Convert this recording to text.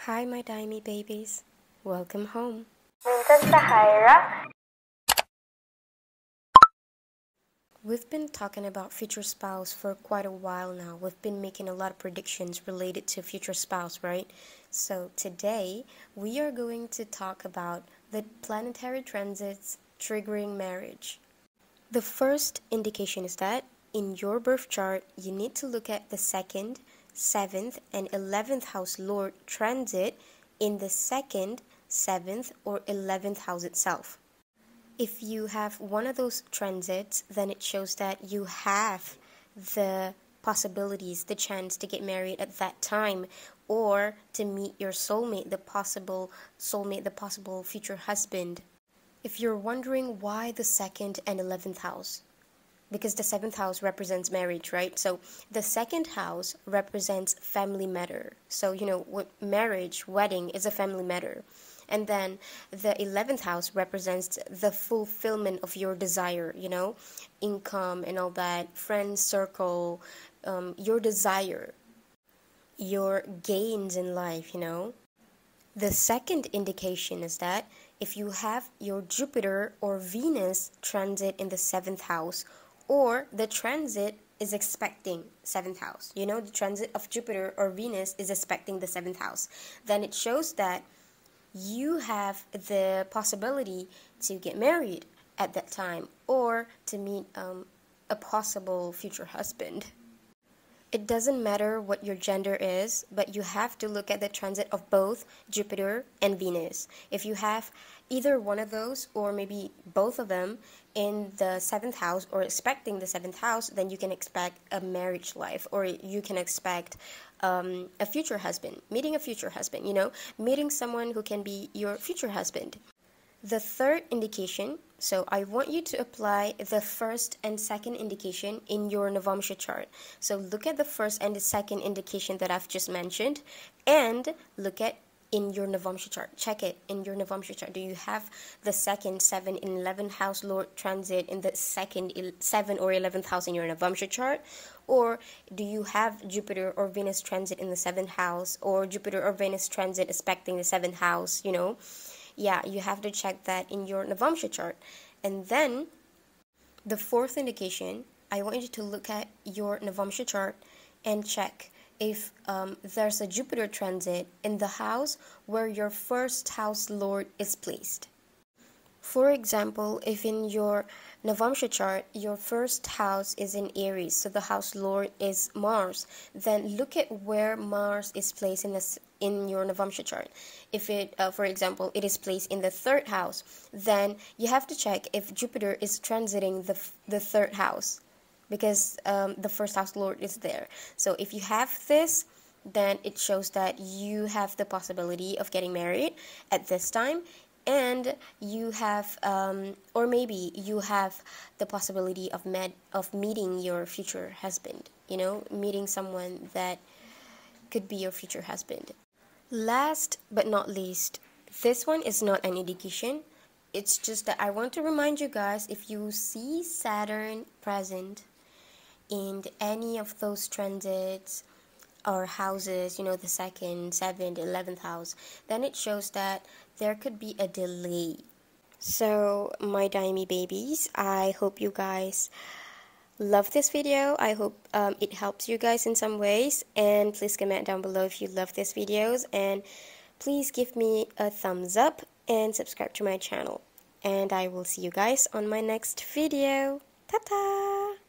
Hi, my Daimi babies. Welcome home. Minsan sa Hyra. We've been talking about future spouse for quite a while now. We've been making a lot of predictions related to future spouse, right? So today, we are going to talk about the planetary transits triggering marriage. The first indication is that in your birth chart, you need to look at the 2nd, 7th, and 11th house Lord transit in the 2nd, 7th, or 11th house itself. If you have one of those transits, then it shows that you have the possibilities, the chance to get married at that time, or to meet your soulmate, the possible soulmate, the possible future husband. If you're wondering why the 2nd and 11th house, because the 7th house represents marriage, right? So the 2nd house represents family matter. So, what marriage, wedding is a family matter. And then the 11th house represents the fulfillment of your desire, income and all that, friend circle, your desire, your gains in life, The second indication is that if you have your Jupiter or Venus transit in the 7th house, or the transit is expecting 7th house, the transit of Jupiter or Venus is expecting the 7th house, then it shows that you have the possibility to get married at that time or to meet a possible future husband. It doesn't matter what your gender is, but you have to look at the transit of both Jupiter and Venus. If you have either one of those, or maybe both of them, in the 7th house or expecting the 7th house, then you can expect a marriage life, or you can expect a future husband, meeting a future husband, meeting someone who can be your future husband. The third indication, so I want you to apply the first and second indication in your Navamsha chart. So look at the first and the second indication that I've just mentioned, and look at in your Navamsha chart. Check it in your Navamsha chart. Do you have the 2nd, 7, and 11th house Lord transit in the 2nd, 7, or 11th house in your Navamsha chart? Or do you have Jupiter or Venus transit in the 7th house, or Jupiter or Venus transit expecting the 7th house, Yeah, you have to check that in your Navamsha chart. And then the fourth indication, I want you to look at your Navamsha chart and check if there's a Jupiter transit in the house where your first house Lord is placed. For example, if in your Navamsha chart, your first house is in Aries, so the house Lord is Mars, then look at where Mars is placed in your Navamsha chart. If it, for example, it is placed in the 3rd house, then you have to check if Jupiter is transiting the 3rd house, because the first house Lord is there. So if you have this, then it shows that you have the possibility of getting married at this time, and you have or maybe you have the possibility of meeting your future husband, meeting someone that could be your future husband. Last but not least, this one is not an indication. It's just that I want to remind you guys, if you see Saturn present in any of those transits or houses, the 2nd, 7th, 11th house, then it shows that there could be a delay. So, my Daimi babies, I hope you guys love this video. I hope it helps you guys in some ways, and please comment down below if you love these videos, and please give me a thumbs up and subscribe to my channel, and I will see you guys on my next video. Ta-ta!